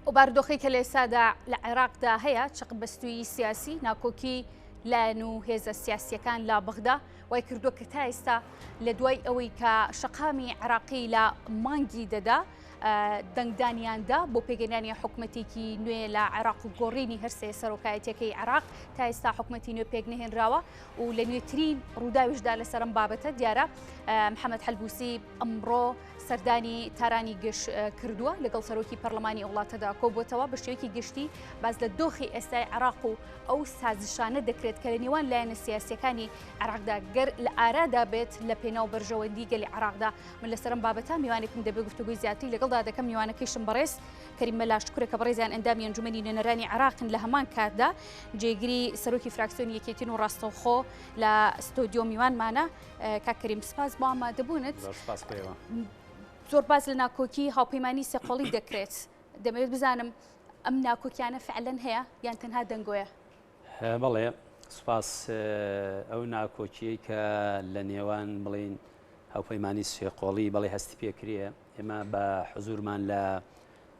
و بارودۆخی کە لە ئێستادا لە عێراقدا هەیە چقبەستووی سیاسی ناکۆکی لایەن و هێزە سیاسیەکان لا بەغدا وای کردووە کە تا ئێستا لە دوای ئەوەی کە شەقامی عێراقی لە مانگی دەدا دەنگدانیاندا بۆ پێگەێنانی حکوومەتێکی نوێ لە عێراق و گۆڕینی هەرسێ سەرۆکایەتەکەی عێراق تا ئێستا حکوومەتی نوێ پێک نەهێنراوە و لە نوێترین ڕووداویشدا لەسەرم بابەتە دیارە محەممەد حەلبووسی ئەمڕۆ سەردانی تارانی گەشت کردووە لەگەڵ سەرۆکی پەرلەمانی وڵاتەدا کۆبووتەوە بە شێوەیەکی گشتی باز لە دۆخی ئێستای عێراق و ئەو سازشانە دەکرێت کە لە نێوان لایەنە سیاسیەکانی عێراقدا گەر لە ئارادا بێت لە پێناو بەرژەوەندی گەلی عێراقدا من لەسەرم بابەتە میوانێکم دەبێت گفتوگوی زیاتری لەگەڵدا دەکەم میوانەکەیشم بەڕێز کەریم مەلا شکورە کە بەڕێزیان ئەندامی ئەنجومەنی نوێنەرانی عێراقن لە هەمان کاتدا جێگیری سەرۆکی فراکسیۆنی یەکێتین و ڕاستەوخۆ لە ستۆدیۆ میوانمانە کاک کەریم سپاس بۆ ئامادەبوونت زۆر باز لە ناکۆکی هاوپەیمانی سێقۆڵی دەکرێت دەمەوێت بزانم ئەم ناکۆکیانە فعلەن هەیە یان تەنها دەنگۆیە بەڵێ سوپاس ئەو ناکۆکیەی کە لە نێوان بڵین هاوپەیمانی سێقۆڵی بەڵێ هەستی پێکرێ ئێمە بە حزورمان لە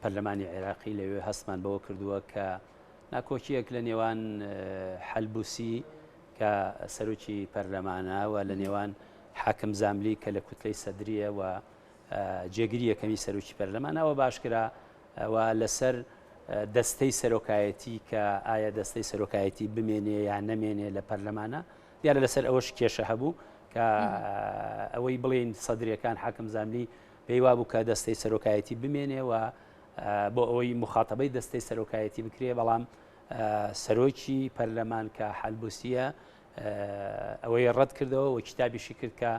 پەرلەمانی عێراقی لەوێ هەستمان بەوە کردووە کە ناکۆکیەک لە نێوان حەلبووسی کە سەرۆکی پەرلەمانە و لە نێوان حاکم زاملی کە لە کوتلەی سەدریە و جێگیری یەکەمی سەرۆکی پەرلەمانەوە باشکرا و لەسەر دەستەی سەرۆکایەتی کە ئایا دەستەی سەرۆکایەتی بمێنێ یان نەمێنێ لە پەرلەمانە دیارە لەسەر ئەوەش کێشە هەبوو کە ئەوەی بڵێن سەدرەکان حاکم زاملی پێی وابوو کە دەستەی سەرۆکایەتی بمێنێ و بۆ ئەوەی مخاتەبەی دەستەی سەرۆکایەتی بکرێ بەڵام سەرۆکی پەرلەمان کە حەلبووسیە ئەوەی ڕەت کردەوە و کتابیشی کرد کە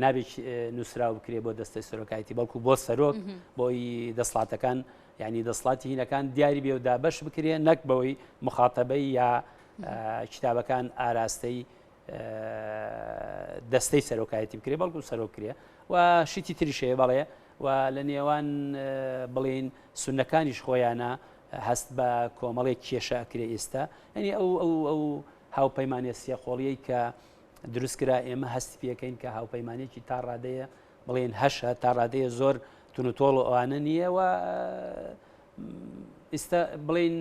نابێت نووسراو بکرێ بۆ دەستەی سەرۆکایەتی بەڵکو بۆ سەرۆک بۆی دەسڵاتەکان ینی دەسڵاتی هینەکان دیاری بێ و دابەش بکرێ نەک بەوەی مخاتەبەی یا کتابەکان ئاراستەی دەستەی سەرۆکایەتی بکرێ بەڵکو سەرۆکرێ و شتی تریشەیە بەڵێ و لە نێوان بڵین سونەکانیش خۆیانە هەست بە کۆمەڵێک کێشەکرێ ئێستا ئەنی ئەو هاوپەیمانە سێقۆڵیەی کە دروستکرا ئێمە هەستی پێەکەین کە هاوپەیمانێکی تا ڕادەیە بڵێن هەشە تا ڕادەیە زۆر تونوتۆڵ و ئەوانە نییە و ئێستا بڵین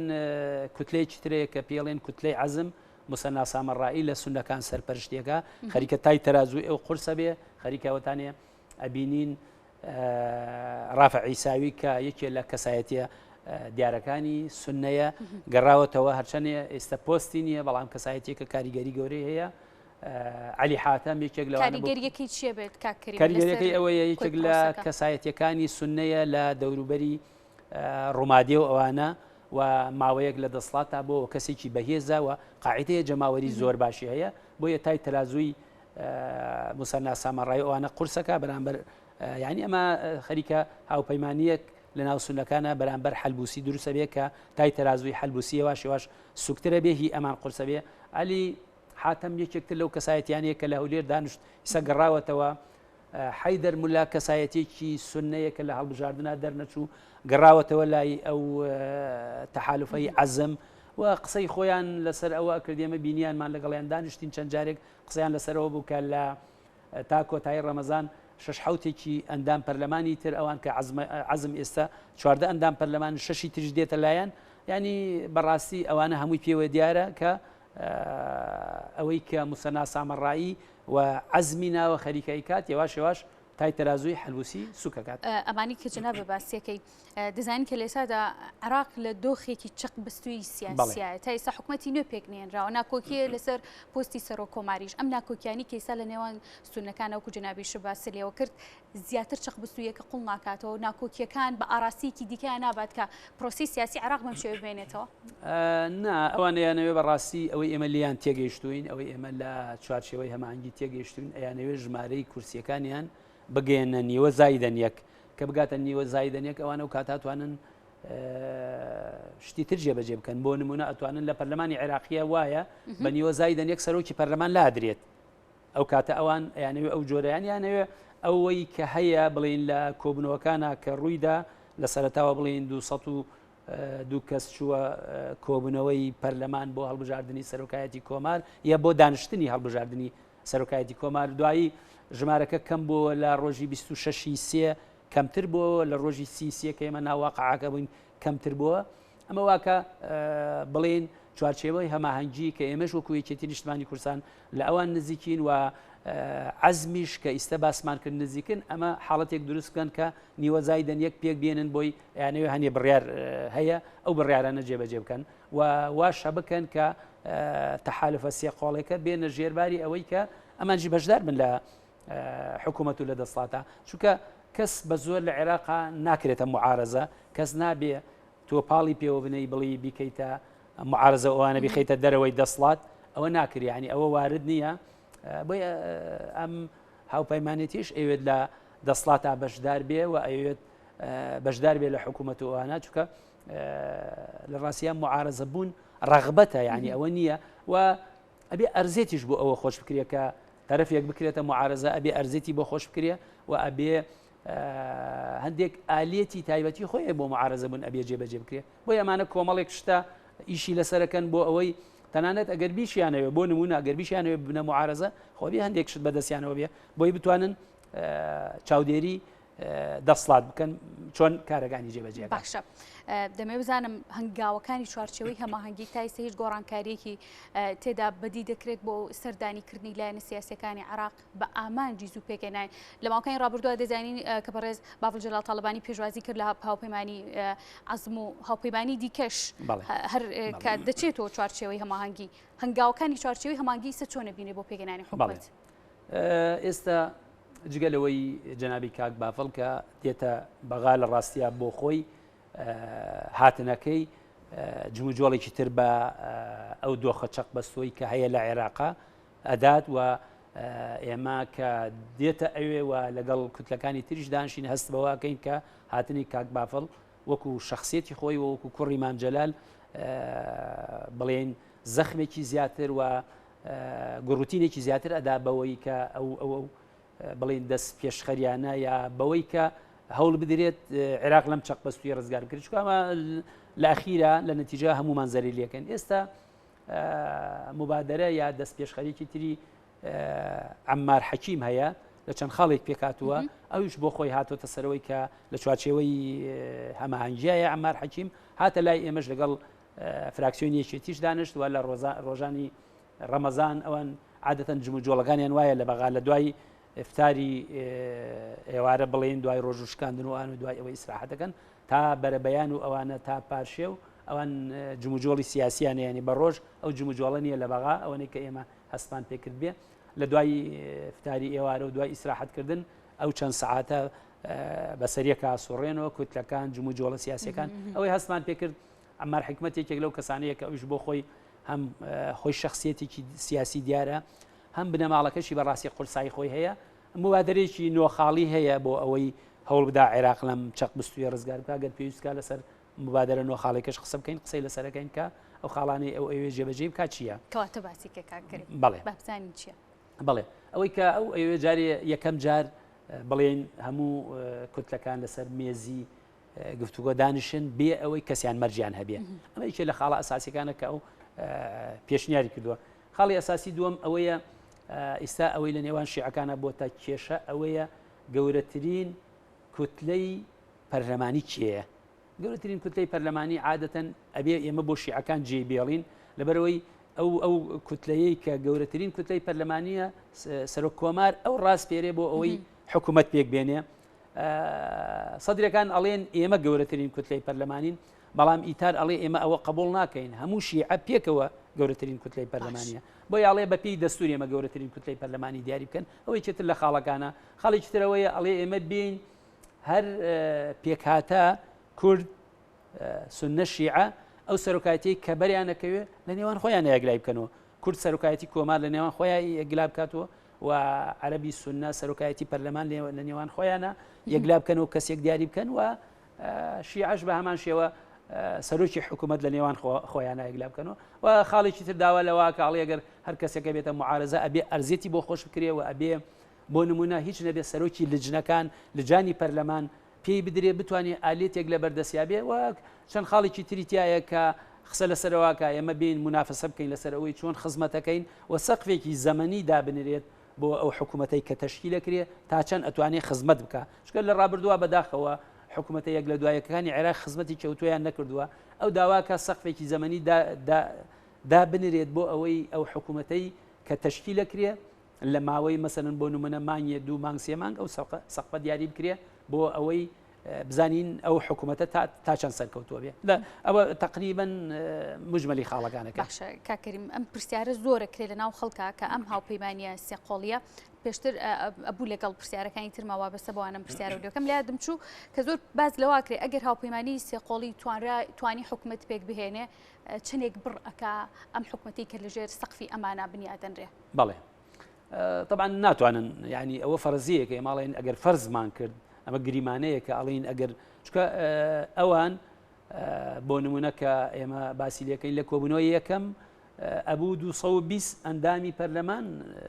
کوتلەیەکی ترەیە کە پێڵێن کوتلەی عەزم موسەنا سامەڕایی لە سونەکان سەرپەرشتیەکە خەریکە تای تەرازوی ئەو قورسە بێ خەریکەوەتانێ ئەبینین ڕافع عیساوی کە یەکێ لە کەسایەتیە دیارەکانی سونەیە گەڕاوەتەوە هەرچەنێ ئێستا پۆستی نییە بەڵام کەسایەتێکە کاریگەری گەورەی هەیە علی حاتەم یەکێک لە کاریگەریەکی چیە بێت کاریگەریەکەی ئەوەیە یەکێک لە کەسایەتیەکانی سونەیە لە دەوروبەری ڕوومادیە و ئەوانە و ماوەیەک لە دەسڵاتە بۆ کەسێکی بەهێزە و قاعدەیە جەماوەری زۆر باشی هەیە بۆیە تای تەرازووی موسەنا سامەڕایی ئەوانە قورسەکە بەرامبەر یعنی ئەمە خەریکە هاوپەیمانیەک لە ناو سونەکانە بەرامبەر حەلبووسی دروستە بێ کە تای تەرازووی حەلبووسیە واش سوکترە بێ هی ئەمان قورسە بێ علی حاتەم یەکێکتر لەو کەسایەتیانەیە کە لە هەولێر دانیشت ئیسا گەڕاوەتەوە حەیدەر مولا کەسایەتێکی سونەیە کە لە هەڵبژاردننا دەرنەچوو گەڕاوەتەوە لای ئەو تەحالوفەی عەزم و قسەی خۆیان لەسەر ئەوە کردێمە بینیانمان لەگەڵیان دانیشتین چەند جارێک قسەیان لەسەرەوە بوو کە لە تا کۆتایی ڕەمەزان شش حوتێکی ئەندام پەرلەمانی تر ئەوان کە عەزم ئێستا چواردە ئەندام پەرلەمان شەشی تریش دێتە لایەن ینی بەڕاستی ئەوانە هەمووی پێوە دیارە کە ئەوەی کە موسەنا سامەڕایی و عەزمی ناوە خەریکای کات یەواش تای تەرازووی حەلبووسی سوکەکات ئەمانی کە جناب بە باسیەکەی دەزانین کە لە ئێستادا عێراق لە دۆخێکی چەق بەستووی سیاسیایە تا ئێستا حکوومەتی نوێ پێک نێنراوە ناکۆکیە لەسەر پۆستی سەرۆک کۆماریش ئەم ناکۆکیانی کە ئێستا لە نێوان سونەکانە وەکو جنابیش باسی لێوە کرد زیاتر چەق بەستوویەکە قوڵ ناکاتەوە ناکۆکیەکان بە ئاراسیکی دیکەیان نابات کە پرۆسی سیاسی عێراق بەم شێوە بێنێتەوە نا ئەوانەیانەوێ بەڕاستی ئەوەی ئێمە لیان تێگەیشتوین ئەوەی ئێمە لە چوارچێوەی هەمانگی تێگەیشتوین ئەیانەوێ ژمارەی کورسیەکانیان بگەێنە نیوە زایدەن یەک کە بگاتە نیوە زایدەن یەک ئەوانە و کاتاتوانن شتی تر جێبەجێ بکەن بۆ نمونە ئەتوانن لە پەرلەمانی عێراقیە وایە بە نیوە زایدەن یەک سەرۆکی پەرلەمان لادرێت ئەو کاتە ئەوان یانەوێ ئەو جۆرەیان یانەوێ ئەوەی کە هەیە بڵین لە کۆبنەوەکانە کە ڕوویدا لە سەرەتاوە بڵین 202 کەس چووە کۆبنەوەی پەرلەمان بۆ هەڵبژاردننی سەرۆکایەتی کۆمار یا بۆ دانیشتنی هەڵبژاردننی سەرۆکایەتی کۆمار دوایی ژمارەکە کەم بووە لە ڕۆژی 26 سێ کەمتر بووە لە ڕۆژی 30 کە ئێمە ناواقعاکە بووین کەمتر بووە ئەمە واکە بڵێن چوارچێوەی هەماهەنگی کە ئێمەش وەکو یەکێتی نیشتمانی کوردستان لە ئەوان نزیکین و عزمیش کە ئیستا باسمان کرد نزیکن ئەمە حاڵەتێک دروستکەن کە نیوەزای دەنیەک پێک بێنن بۆی یانەوێ هەنێ بڕیار هەیە ئەو بڕیارانە جێبەجێ بکەن و واشە بکەن کە تەحالفە سێقۆڵێکە بێنە ژێرباری ئەوەی کە ئەمانجی بەشدار بن لە حکوومەت و لە دەسڵاتە چونکە کەس بە زۆر لە عێراقا ناکرێتە معارەزە کەس نابێ تۆ پاڵی پێوە بنەی بڵی بیکەیتە معارەزە ئەوانە بخەیتە دەرەوەی دەسڵات ئەوە ناکری ینی ئەوە وارد نییە بۆ ئەم هاوپەیمانێتیش ئەوێت لە دەسڵاتە بەشدار بێ و ئەوێت بەشدار بێ لە حکوومەت و ئەوانە چونکە لە ڕاستیان معارەزە بوون ڕەغبەتە ینی ئەوە نییە و ئەبێ ئەرزێتیش بۆ ئەوە خۆش بکرێت کە تەرەفێک بکرێتە معارەزە ئەبێ ئەرزێتی بۆ خۆش بکرێ و ئەبێ هەندێک ئالێتی تایبەتی خۆی بۆ معارەزە بوون ئەبێ جێبەجێ بکرێت بۆ ئەمانە کۆمەڵێک شتە ئیشی لەسەرەکەن بۆ ئەوەی تەنانەت ئەگەر بیشیانەوێ بۆ نمونە ئەگەر بیشیانەوێ بنە معارەزە خۆبی هەندێک شت بەدەستیانەوە بێ بۆی بتوانن چاودێری دەسڵات بکەن چۆن کارەکانی جێبەجێ باشە دەمێ بزانم هەنگاوەکانی چوارچێوەی هەماهەنگی تایسە هیچ گۆڕانکاریەکی تێدا بەدی دەکرێت بۆ سەردانیکردنی لایەنە سیاسەکانی عراق بە ئامانجی زوو پێکەناین لە ماوەکانی ڕابردووە دەزانین کە بەڕێز باڤڵ جەلال تاڵبانی پێشوازی کرد لە هاوپەیمانی عەزم و هاوپەیمانی دیکەش هەر کە دەچێتەوە چوارچێوەی هەماهەنگی هەنگاوەکانی چوارچێوەی هەماهەنگی سە چۆنە بینێ بۆ پێگەنانی حکوومەت ئێستا جگەلەوەی جەنابی کاک باڤڵ کە دێتە بەغا لە ڕاستیە بۆ خۆی هاتنەکەی جموجۆڵێکی تر بە ئەو دۆخە چەق بەستۆی کە هەیە لە عێراقا ئەدات و ئێمە کە دێتە ئەوێ و لەگەڵ کوتلەکانی تریش دانشین هەست بەواکەین کە هاتنی کاک باڤڵ وەکو شخصیەتی خۆی و وەکو کوڕی مام جەلال بڵێن زەخمێکی زیاتر و گوڕوتینێکی زیاتر ئەدا بەوەی کە ئەو بڵین دەست پێشخەریانە یا بەوەی کە هەوڵ بدرێت عێراق لەم چەق بەستوی ڕزگار بکرێت چونکە ئەمە لە ئەخیرە لە نەتیجە هەمومان زەریلیەکەن ئێستا مبادرە یا دەست پێشخەریەکی تری عەمار حەکیم هەیە لە چەند خاڵێک پێکاتووە ئەویش بۆ خۆی هاتۆتە سەرەوەی کە لە چوارچێوەی هەماهەنگیایە عەمار حەکیم هاتە لای ئێمەش لەگەڵ فراکسیۆنی یەکێتیش دانیشت و لە ڕۆژانی ڕەمەزان ئەوان عادەتەن جموجۆڵەکانیان وایە لە بەغا لە دوای ئفتاری ئێوارە بڵێن دوای ڕۆژوشکاندن و ئەوان و دوای ئەوەی ئیسراحەتەکەن تا بەرەبەیان و ئەوانە تا پارشێ و ئەوان جموجۆڵی سیاسیان ینی بە ڕۆژ ئەو جموجۆڵە نیە لە بەغا ئەوەنەی کە ئێمە هەستمان پێکرد بێ لە دوای ئفتاری ئێوارە و دوای ئیسراحەتکردن ئەو چەند سەعاتە بەسەریەکە سوڕێنەوە کوتلەکان جموجۆڵە سیاسیەکان ئەوەی هەستمان پێکرد عەمار حکمەتێکێک لەو کەسانەیە کە ئەوش بۆ خۆی هەم خۆی شخصیەتێکی سیاسی دیارە هەم بنەماڵەکەشی بەڕاستی قورسایی خۆی هەیە مبادرێکی نۆخاڵی هەیە بۆ ئەوەی هەوڵ بدا عێراق لەم چەق بستوی ڕزگار بکە گەر پێویستکە لەسەر مبادرە نۆخاڵێکەش قسە بکەین قسەی لەسەرەکەین کە ئەو خاڵانەی ئەو ئەوێ جێبەجێ بکات چییە کەواتە باسی کاکەکەین بەڵێ بابزانین چییە بڵێ ئەوەی کە ئەو ئەوێ جارێ یەکەم جار بڵێن هەموو کوتلەکان لەسەر مێزی گفتوگۆ دانیشن بێ ئەوەی کەسیان مەرجیان هەبێ ئەمەیکێ لە خاڵە ئەساسیەکانە کە ئەو پێشنیاری کردووە خاڵی ئەساسی دووەم ئەوەیە ئێستا ئەوەی لە نێوان شیعەکانە بۆتە کێشە ئەوەیە گەورەترین کوتلەی پەرلەمانی کێیە گەورەترین کوتلەی پەرلەمانی عادەتەن ئەبێ ئێمە بۆ شیعەکان جێبێڵین لەبەرەوەی ئەو کوتلەیەی کە گەورەترین کوتلەی پەرلەمانیە سەرۆک کۆمار ئەو ڕاستپێرێ بۆ ئەوەی حکوومەت پێک بێنێ سەدرەکان ئەڵێن ئێمە گەورەترین کوتلەی پەرلەمانین بەڵام ئیتار ئەڵێ ئێمە ئەوە قبول ناکەین هەموو شیعە پێکەوە گەورەترین کوتلەی پەرلەمانیە بۆ یاڵێ بەپی دەستوری ئێمە گەورەترین کوتلەی پەرلەمانی دیاری بکەن ئەوەی چێتر لە خاڵەکانە خاڵێکی ترەوەیە ئەڵێ ئێمە بین هەر پێکهاتە کورد سونە شیعە ئەو سەرۆکایەتی کە بەریانەکەوێ لە نێوان خۆیان یەکلای بکەنەوە کورد سەرۆکایەتی کۆمار لە نێوان خۆیان یەکلا بکاتەوە و عەرەبی سونە سەرۆکایەتی پەرلەمان لە نێوان خۆیانە یەکلا بکەنەوە کەسێک دیاری بکەن و شیعەش بە هەمان شێوە سەرۆکی حکوومەت لە نێوان خۆیانە یەکلا بکەنەوە و خاڵێکی تر داوا لەوە کاڵی ئەگەر هەر کەسێکە بێتە معارەزە ئەبێ ئەرزێتی بۆ خۆش بکرێەوە ئەبێ بۆ نمونە هیچ نەبێت سەرۆکی لجنەکان لجانی پەرلەمان پێی بدرێ بتوانێت ئالێتێک لە بەردەستیابێ و چەند خاڵێکی تریتیایە کە خسە لەسەرەوەکە ئێمە بین منافسە بکەین لەسەر ئەوەی چۆن خزمەتەکەین و سەقفێکی زەمەنی دابنرێت بۆ ئەو حکوومەتەی کە تەشکیلەکرێ تا چەند ئەتوانێت خزمەت بکە چکە لە ڕابردووە بەداخەوە حکوومەتە یەک لە دوایەکانی عێراق خزمەتی کەوتۆیان نەکردووە ئەو داواکە سەقفێکی زەمەنی دا بنرێت بۆ ئەوەی ئەو حکوومەتەی کە تەشکیل دەکرێت لە ماوەی مەسەرن بۆ نمونە مانگێ 2 مانگ 3 مانگ ئەو سەقفە دیاری بکرێ بۆ ئەوەی بزانین ئەو حکوومەتە تا چەند سەرکەوتووە بێ ئەوە تقریبا مجمەلی خاڵەکانەکە. باشە کاکەریم ئەم پرسیارە زۆرەکرێت لە ناو خەڵکە کە ئەم هاوپەیمانیە سێقۆڵیە پێشتر ئەبوو لەگەڵ پرسیارەکانی ترماوە بەسە بەوانم پرسیارە ودەکەم لە یادم چوو کە زۆر باز لەواکرێ ئەگەر هاوپەیمانی سێقۆڵی توانی حکوومەت پێک بهێنێ چنێک بڕ ئەکا ئەم حکوومەتی کە لەژێر سەقفی ئەمانە بنیادەنرێ. بەڵێ طبعا ناتوانن ینی ئەوە فەرزیەکە ماڵێن ئەگەر فەرزمان کرد ئەمە گریمانەیە کە ئەڵین ئەگەر چکە ئەوان بۆ نمونونەکە ئێمە باسی لەکەین لە کۆبوونەوەی یەکەم ئەبوو 220 ئەندامی پەرلەمان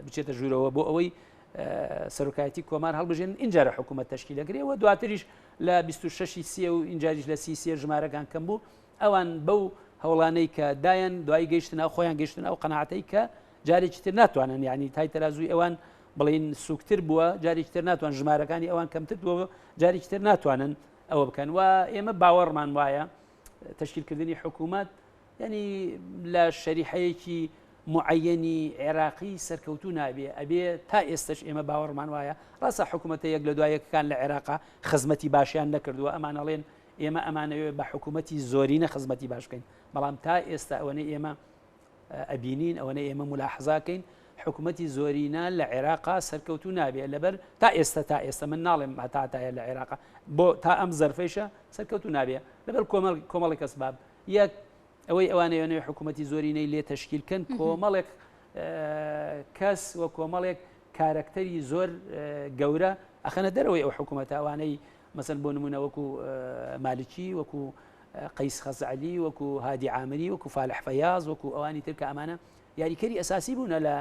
بچێتە ژوورەوە بۆ ئەوەی سەرۆکایەتی کۆمار هەڵبژێن اینجارە حکوومەت تەشکیل دەکرێەوە دواتریش لە 26 سێ و اینجاریش لە 30 ژمارەکان کەم بوو ئەوان بەو هەوڵانەی کە دایان دوای گەیشتن ئەو خۆیان گەشتن ئەو قەناعەتەی کە جارێکی تر ناتوانن یعنی تای تەرازوی ئەوان بڵین سوکتر بووە جارێکی تر ناتوان ژمارەکانی ئەوان کەمتر بووە جارێکی تر ناتوانن ئەوە بکەن و ئێمە باوەڕمان وایە تەشکیلکردنی حکوومەت ینی لە شەریحەیەکی معەنی عێراقی سەرکەوتوو نابێ ئەبێ تا ئێستش ئێمە باوەڕمان وایە ڕاستە حکوومەتە یەک لە دوایەکەکان لە عێراقا خزمەتی باشیان نەکردووە ئەمانەڵێن ئێمە ئەمانەوێ بە حکوومەتی زۆرینە خزمەتی باش بکەین بەڵام تا ئێستا ئەوەنەی ئێمە ئەبینین ئەوەنەی ئێمە ملاحەزاکەین حکوومەتی زۆرینە لە عێراقا سەرکەوتوو نابێت لەبەر تا ئێستا من ناڵێم هەتاتایە لە عێراقا بۆ تا ئەم زەرفەیشە سەرکەوتوو نابێت لەبەر کۆمەڵی کەسباب یەک ئەوەی ئەوانەیە حکوومەتی زۆرینەی لێ تەشکیلکەن کۆمەڵێک کەس وە کۆمەڵێک کارکتەری زۆر گەورە ئەخەنە دەرەوەی ئەو حکوومەتە ئەوانەی مەسەن بۆ نمونە وەکو مالکی وەکو قەیس خەزعەلی وەکو هادی عامری وەکو فالح فەیاز وەکو ئەوانی تر کە ئەمانە یاریکەری ئەساسی بوونە لە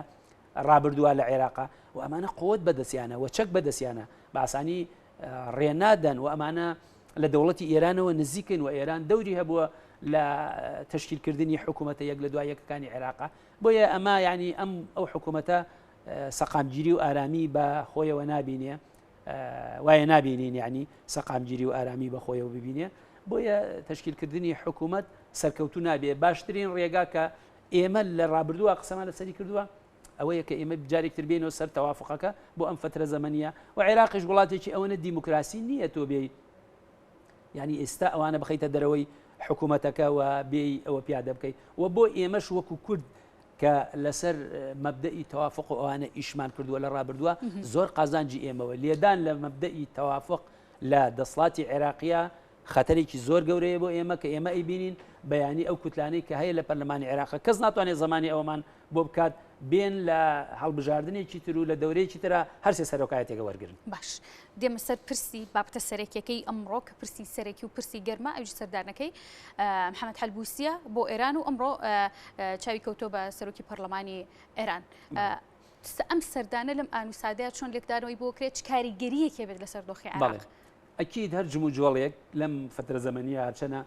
ڕابردووە لە عێراقا و ئەمانە قوت بەدەستیانە و چەک بەدەستیانە باسانی ڕێنادەن و ئەمانە لە دەوڵەتی ئێرانەوە نزیکن و ئێران دەوری هەبووە لە تەشکیلکردنی حکوومەتە یەک لە دوای یەکەکانی عێراقا بۆیە ئەمە ینی ئەو حکوومەتە سەقامگیری و ئارامی بە خۆیەوە نابینێ وایە نابینین یعنی سەقامگیری و ئارامی بە خۆیەوە ببینێ بۆیە تەشکیلکردنی حکوومەت سەرکەوتوو نابێ باشترین ڕێگا کە ئێمە لە ڕابردووە قسەمان لەسەری کردووە ئەوەیە کە ئێمە جارێکتر بێنەوە سەر تەوافقەکە بۆ ئەم فترە زەمەنیە و عێراقیش وڵاتێکی ئەوەنە دیموکراسی نییە تۆ بێ ینی ئێستا ئەوانە بخەیتە دەرەوەی حکوومەتەکە و بێ ئەوە پیادە بکەیت و بۆ ئێمەش وەکو کورد کە لەسەر مەبدەئی تەوافق و ئەوانە ئیشمان کردووە لە ڕابردووە زۆر قازانجی ئێمەوە لێدان لە مەبدەئی تەوافق لە دەسڵاتی عێراقیە خەتەرێکی زۆر گەورەیە بۆ ئێمە کە ئێمە ئەیبینین بەیانی ئەو کوتلانەی کە هەیە لە پەرلەمانی عێراق کەس ناتوانێت زمانی ئەوەمان بۆ بکات بێن لە هەڵبژاردنێکی تر و لە دەورەیەکی ترە هەرسێ سەرۆکایەتێکە وەرگرن. باش دێمە سەر پرسی بابتە سەرەکیەکەی ئەمڕۆ کە پرسی سەرەکی و پرسی گەرمە ئەوژ سەردانەکەی محەممەد حەلبوسیە بۆ ئێران و ئەمڕۆ چاوی کەوتۆ بە سەرۆکی پەرلەمانی ئێران. ئەم سەردانە لەم ئانوسادەیە چۆن لێکدانەوەی بۆ کرێت کاریگەریەکێ بێت لەسەر دۆخی عێراق. ئەکید هەر جمو جۆڵێک لەم فترە زەمەنیە هەرچەنە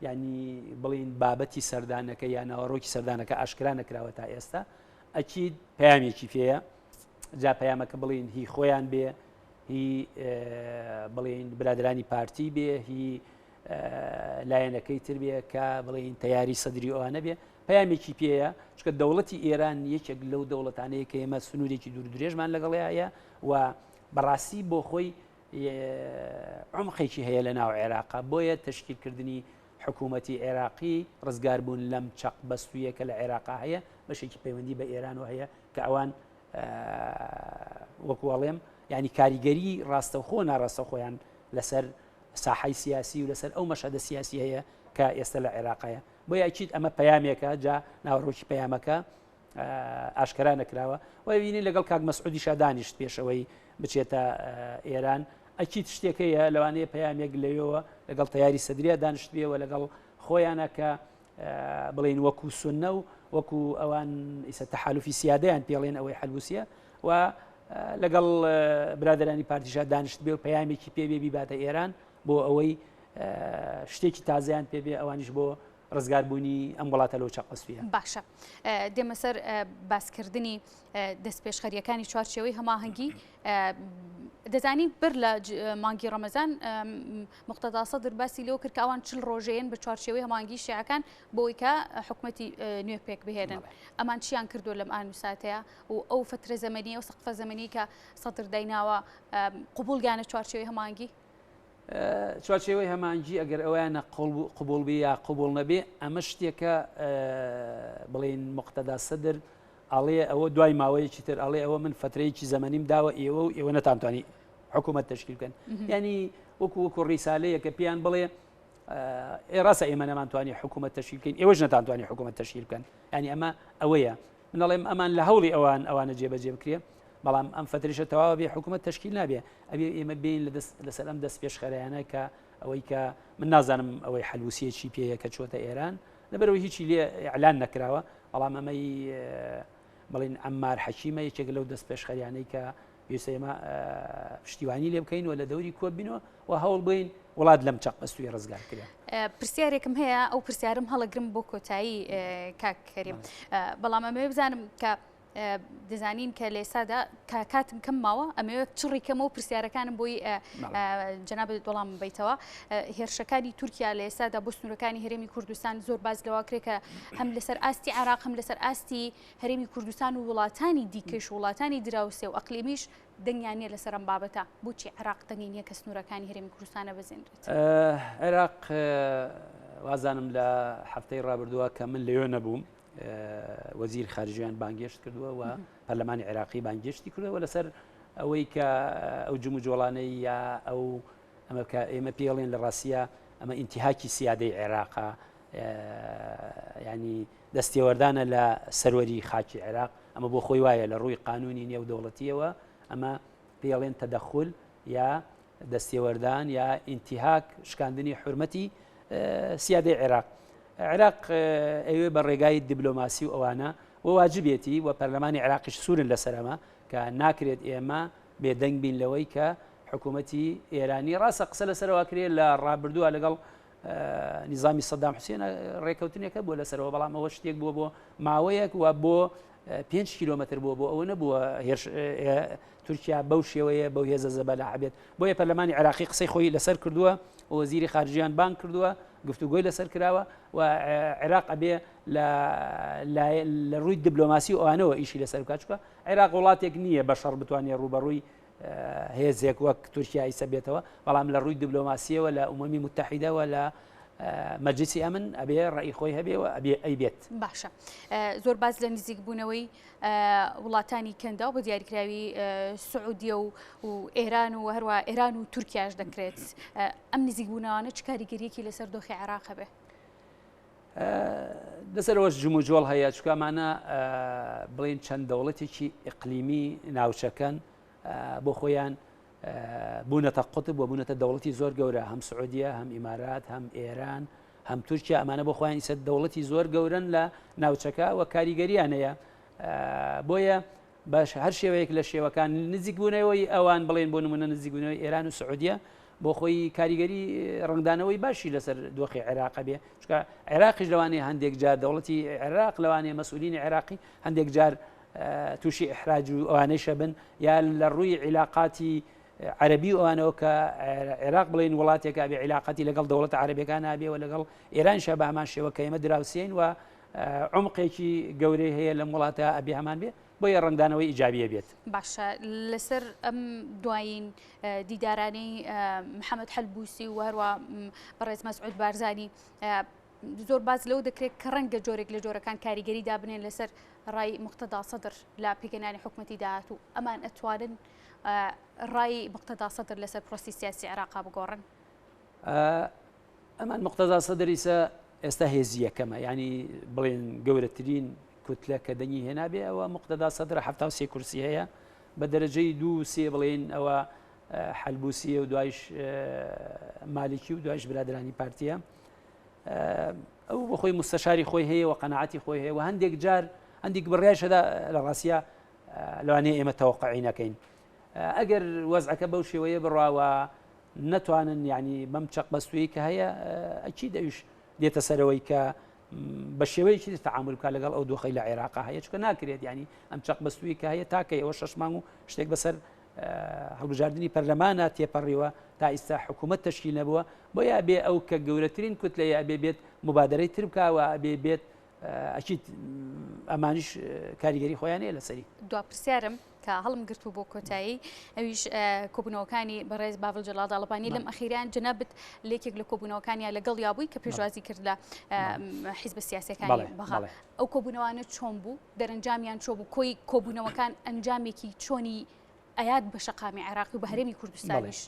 ینی بڵین بابەتی سەردانەکە یان ناوەڕۆکی سەردانەکە ئاشکرا نەکراوە تا ئێستا ئەکید پەیامێکی پێەیە جا پەیامەکە بڵین هی خۆیان بێ هی بڵین برادرانی پارتی بێ هی لایەنەکەی تر بێ کە بڵین تەیاری سەدری ئەوانە بێ پەیامێکی پێەیە چکە دەوڵەتی ئێران یەکێک لەو دەوڵەتانەیە کە ئێمە سنوورێکی دوور درێژمان لەگەڵەیە و بەڕاستی بۆ خۆی عمقێکی هەیە لە ناو عێراقا بۆیە تەشکیلکردنی حکوومەتی عێراقی ڕزگاربوون لەم چەق بەستویە کە لە عێراقا هەیە بەشێکی پەیوەندی بە ئێران و هەیە کە ئەوان وەکوڵێم ینی کاریگەری ڕاستەوخۆ ناڕاستە خۆیان لەسەر ساحەی سیاسی و لەسەر ئەو مەشهدە سیاسی هەیە کە ئێستا لە عێراقەیە بۆیە ئەچیت ئەمە پەیامێکە جا ناوەڕۆکی پەیامەکە ئاشکرا نەکراوە و بینی لەگەڵ کاک مەسعودیشا دانیشت پێشەوەی بچێتە ئێران ئەچیت شتێکەیە لەوانەیە پەیامێک لەوێەوە لەگەڵ تەیاری سەدریا دانیشت بێەوە لەگەڵ خۆیانە کە بڵین وەکو سونە و وەکو ئەوان ئیسە تەحالوفی سیادەیان پێڵێن ئەوەی حەلبوسیە و لەگەڵ برادرانی پارتیشا دانیشت بێ و پەیامێکی پێبێ بیباتە ئێران بۆ ئەوەی شتێکی تازیان پێبێ ئەوانیش بۆ ڕزگاربوونی ئەم وڵاتە لەو چەقەسویە. باشە دێمە سەر باسکردنی دەستپێشخەریەکانی چوارچێوەی هەماهەنگی دەزانی بر لە مانگی ڕەمەزان مقتەدا سەدر باسی لەوە کرد کە ئەوان چل ڕۆژەیەن بە چوارچێوەی هەمانگی شیعەکان بۆی کە حکوومەتی نوێ پێک بهێنن ئەمان چیان کردو لەم ئانووساتەیە و ئەو فترە زەمەنی ئەو سەقفە زەمەنی کە سەدر دایناوە قبولگانە چوارچێوەی هەمانگی چوارچێوەی هەمانگی ئەگەر ئەویانە قبولبی یا قبول نەبێ ئەمە شتێکە بڵێن مقتەدا سەدر ئەڵێ ئەوە دوای ماوەیەکی تر ئەڵێ ئەوە من فترەیەکی زەمەنیم داوە ئێوە و ئێوە نەتانتوانی حکوومەت تەشکیل بکەن ینی وەکو ڕیسالەیە کە پێیان بڵێ ڕاستە ئێمە نەمانتوانی حکوومەت تەشکیل بکەین ئێوەش نەتانتوانی حکوومەت تەشکیل بکەن ینی ئەمە ئەوەیە من ئەڵێم ئەمان لە هەوڵی ئەوانە جێبەجێ بکرێ بەڵام ئەم فترێشە تەواوە بێ حکوومەت تەشکیل نابێ ئەبێ ئێمە بین لەسەر ئەم دەست پێشخەرایانە کە ئەوەی کە من نازانم ئەوەی حەلووسیەکی پێەیە کە چۆتە ئێران لەبەرەوەی هیچی لێ ئیعلان نەکراوە بەڵام ئەمەی بڵین ئەمار حەکیمە یەکێک لەو دەست پێشخەریانەی کە پێویستە ئێمە پشتیوانی لێ بکەین و لە دەوری کۆبینەوە و هەوڵ بین وڵات لەم چەق بەستوی ڕزگار کرێ. پرسیارێکم هەیە ئەو پرسیارم هەڵەگرم بۆ کۆتایی کاک کەریم بەڵام ئەمەوێ بزانم کە دەزانین کە لە ئێستادا کاتم کەم ماوە ئەمەوێ چڕی کەمە و پرسیارەکانم بۆی جەنابێت وەڵام ببیتەوە هێرشەکانی تورکیا لە ئێستادا بۆ سنوورەکانی هەرێمی کوردستان زۆر باز لەوە کرێ کە هەم لەسەر ئاستی عێراق هەم لەسەر ئاستی هەرێمی کوردستان و وڵاتانی دیکەش و وڵاتانی دراوسێ و ئەقلیمیش دەنگیانە لەسەر ئەم بابەتە بۆچی عێراق دەنگی نییە کە سنوورەکانی هەرێمی کوردستانە بەزێنرێت. عێراق وازانم لە هەفتەی ڕابردووە کە من لەوێ نەبووم وەزیر خارجیان بانگێشت کردووە و پەرلەمانی عێراقی بانگێشتی کردووە لەسەر ئەوەی کە ئەو جمو جوڵانەی یا ئەو ئێمە پێڵێن لە ڕاستیە ئەمە ئینتیهاکی سیادەی عێراقا ینی دەستێوەردانە لە سەروەری خاکی عێراق ئەمە بۆ خۆی وایە لە ڕووی قانونی نێودەوڵەتیەوە ئەمە پێڵێن تەدەخل یا دەستێوەردان یا ئینتیهاک شکاندنی حورمەتی سیادەی عێراق. عێراق ئەوێ بە ڕێگای دیبلۆماسی و ئەوانە و واجبێتی و پەرلەمانی عێراقیش سوورن لەسەرەمە کە ناکرێت ئێمە بێدەنگ بین لەوەی کە حکوومەتی ئێرانی ڕاستە قسە لەسەرەوە کرێت لە ڕابردووە لەگەڵ نظامی سەدام حوسێن ڕێکەوتنێکە بووە لەسەرەوە بەڵام ئەوە شتێک بووە بۆ ماوەیەک و بۆ 5 کیلۆمەتر بووە بۆ ئەوە نەبووە تورکیا بەو شێوەیە بەو هێزە زەبەلا عەبێت بۆیە پەرلەمانی عێراقی قسەی خۆی لەسەر کردووە و وەزیری خارجیان بانگ کردووە گفتوگۆی لەسەر کراوە و عێراق ئەبێ لە ڕووی دیبلۆماسی و ئەوانەوە ئیشی لەسەر بکات چکە عێراق وڵاتێک نییە بە شەڕ بتوانێت ڕوبەڕووی هێزێک وەک تورکیا ئیسە بێتەوە بەڵام لە ڕووی دیبلۆماسیەوە لە ئومەمی متحیدەوە لە مەجلیسی ئەمن ئەبێ ڕێی خۆی هەبێ و ئەبێ ئەی بێت. باشە زۆر باز لە نزیک بوونەوەی وڵاتانی کەندا و بە دیاریکراوی سعودیە و ئێران و هەروە ئێران و تورکیاش دەکرێت ئەم نزیک بوونەوانە چ کاریگەریەکی لەسەر دۆخی عێراق هەبێ؟ لەسەرەوەش جموجۆڵ هەیە چکامانە بڵێن چەند دەوڵەتێکی ئیقلیمی ناوچەکەن بۆ خۆیان بوونەتە قوتب و بوونەتە دەوڵەتی زۆر گەورە هەم سعودیە هەم ئیمارات هەم ئێران هەم تورکیا ئەمانە بۆ خۆیان ئیسە دەوڵەتی زۆر گەورن لە ناوچەکە و کاریگەریانەیە بۆیە باش هەر شێوەیەک لە شێوەکان نزیک بوونەوەی ئەوان بڵێن بۆ نمونە نزیک بوونەوەی ئێران و سعودیە بۆ خۆی کاریگەری ڕنگدانەوەی باشی لەسەر دۆخی عێراق بێ چکە عێراقیش لەوانەیە هەندێک جار دەوڵەتی عێراق لەوانەیە مەسئولینی عێراقی هەندێک جار تووشی ئیحراج و ئەوانەیشە بن یا لە ڕووی عیلاقاتی عربی ئەوانەوە کە عێراق بڵێن وڵاتێکە بێ عیلاقاتی لەگەڵ دەوڵەت عربیەکان نابێ و لەگەڵ ئێرانشە بە هەمان شێوە کە ئێمە دراوسێن و عمقێکی گەورەی هەیە لەم وڵاتە ئەبێ هەمان بێ بۆیە ڕنگدانەوەی ئیجابیە بێت. باشە لەسەر ئەم دوایین دیدارانەی محەممەد حەلبوسی و هەروە بەڕێز مەسعود بارزانی زۆر باز لەو دەکرێت کە ڕەنگە جۆرێک لە جۆرەکان کاریگەری دابنێن لەسەر ڕای مقتەدا سەدر لە پێگەنانی حکوومەتی داهاتوو ئەمان ئەتوانن ڕای مقتەدا سەدر لەسەر پرۆسی سیاسی عێراقا بگۆڕن؟ ئەمان مقتەدا سەدریسە ئێستا هێزی یەکەمە ینی بڵێن گەورەترین کوتلە کە دەنگی هێنابێ ئەوە مقتەدا سەدرە 73 کورسی هەیە بە دەرەجەی 2-3 بڵێن ئەوە حەلبوسیە و دوایش مالیکی و دوایش برادرانی پارتیە ئەو بە خۆی مستەشاری خۆی هەیە و قەناعەتی خۆی هەیە و هەندێک جار هەندێک بڕیایشەدا لە ڕاستیە لەوانەیە ئێمە تەوەقعی نەکەین ئەگەر وەزعەکە بەو شێوەیە بڕاوە نەتوانن یعنی بەم چەق بەستووی کە هەیە ئەچی دەویش دێتە سەرەوەی کە بە شێوەیەکی تەعامل بکات لەگەڵ ئەو دۆخەی لە عێراقا هەیە چکە ناکرێت ینی ئەم چەق بەستووی کە هەیە تاکەی ئەوە 6 مانگ و شتێک بەسەر هەڵبژاردننی پەرلەمانە تێپەڕیوە تا ئیستا حکوومەت تەشکیل نەبووە بۆ یا بێ ئەو کە گەورەترین کوتلە یا بێ بێت مبادرەی تر بکوە ئەبێ بێت ئەچیت ئەمانیش کاریگەری خۆیانەیە لەسەری دوا پرسیارم کە هەڵم گرتو بۆ کۆتایی ئەویش کۆبوونەوەکانی بەڕێز باڤڵ جەلال داڵەبانی لەم ئەخیران جەنابەت لێکێک لە کۆبوونەوەکانیان لەگەڵ یابووی کە پێشوازی کرد لە حیزبە سیاسیەکانی بەغا ئەو کۆبوونەوانە چۆن بوو دەرەنجامیان چۆ بوو کۆی کۆبوونەوەکان ئەنجامێکی چۆنی ئەیاد بە شەقامی عێراقی و بە هەرێمی کوردستانیش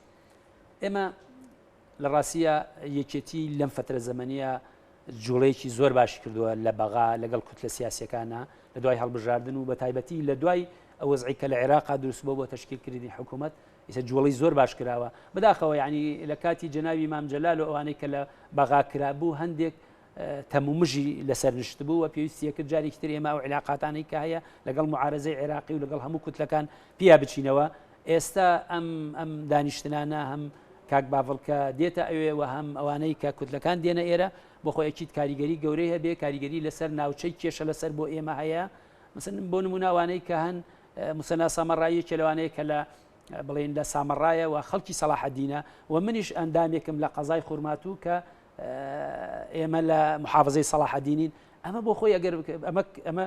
ئێمە لە ڕاستیە یەکێتی لەم فترە زەمەنیە جوڵەیەکی زۆر باشی کردووە لە بەغا لەگەڵ کوتلە سیاسیەکانە لە دوای هەڵبژاردن و بە تایبەتی لە دوای ئەو وەزعی کە لە عێراقا دروست بۆ تەشکیلکردنی حکوومەت ئیسە جوڵەی زۆر باش کراوە بەداخەوە یعنی لە کاتی جەناوی مام جەلال و ئەوانەی کە لە بەغا کرابوو هەندێک تەمومژی لەسەر نشت بوو و پێویستیە کرد جارێکی تر ئێمە ئەو علاقاتانەی کە هەیە لەگەڵ معارەزەی عێراقی و لەگەڵ هەموو کوتلەکان پیا بچینەوە ئێستا ئەم دانیشتنانە هەم کاک باڤڵکە دێتە ئەوێەوە هەم ئەوانەی کە کوتلەکان دێنە ئێرە بۆ خۆیەکیت کاریگەری گەورەی هەبێ کاریگەری لەسەر ناوچەی کێشە لەسەر بۆ ئێمە هەیە مثلا بۆ نموناوانەی کە هەن موسەنا سامەڕایی کێلەوانەیە کە لە بڵێن لە سامەڕایە و خەڵکی سەلاحەدینە و منیش ئەندامێکم لە قەزای خورماتوو کە ئێمە لە محافظەی سەلاحەدینین ئەمە بۆ خۆی ئەگەر ئەمە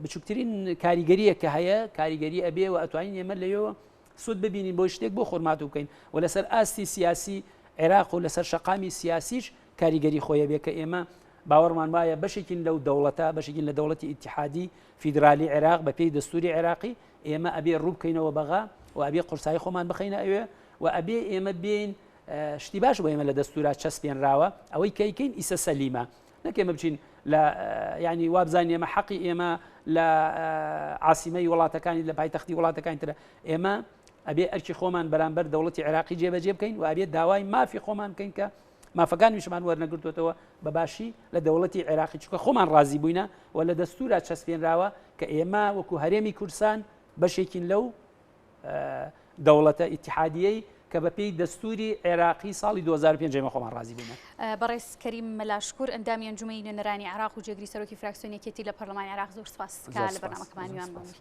بچووکترین کاریگەریە کە هەیە کاریگەری ئەبێ و ئەتوانین ئێمە لەوێەوە سود ببینین بۆ شتێک بۆ خورماتوو بکەین و لەسەر ئاستی سیاسی عێراق و لەسەر شەقامی سیاسیش کاریگەری خۆیە بێ کە ئێمە باوەڕمان وایە بەشێکین لەو دەوڵەتە بەشێکین لە دەوڵەتی ئیتیحادی فیدرالی عێراق بە پێی دەستوری عێراقی ئێمە ئەبێ ڕوو بکەینەوە بەغا و ئەبێ قورسایی خۆمان بخەینە ئەوێ و ئەبێ ئێمە بین شتی باش بۆ ئێمە لە دەستورا چەسپێنراوە ئەوەی کەیکەین ئیسە سەلیمە نەک ئێمە بچین لە ینی وابزانین ئێمە حەقی ئێمە لە عاسیمەی وڵاتەکانی لە پایتەختی وڵاتەکانی ترە ئێمە ئەبێ ئەرکی خۆمان بەرامبەر دەوڵەتی عێراقی جێبەجێ بکەین و ئەبێ داوای مافی خۆمان بکەین کە مافەکانیشمان وەرنەگرتوێتەوە بەباشی لە دەوڵەتی عێراقی چونکە خۆمان ڕازی بووینە و لە دەستورا چەسپێنراوە کە ئێمە وەکو هەرێمی کورسان بەشێکین لەو دەوڵەتە ئیتیحادیەی کە بە پێی دەستوری عێراقی ساڵی 2005 ئێمە خۆمان ڕازی بووینە. بەڕێز کەریم مەلاشکوور ئەندامی ئەنجومەی نوێنەرانی عێراق و جێگری سەرۆکی فراکسیۆنیەتی لە پەرلەمانی عێراق زۆر سپاس کە لە بەرنامەکەمان میوان بوون.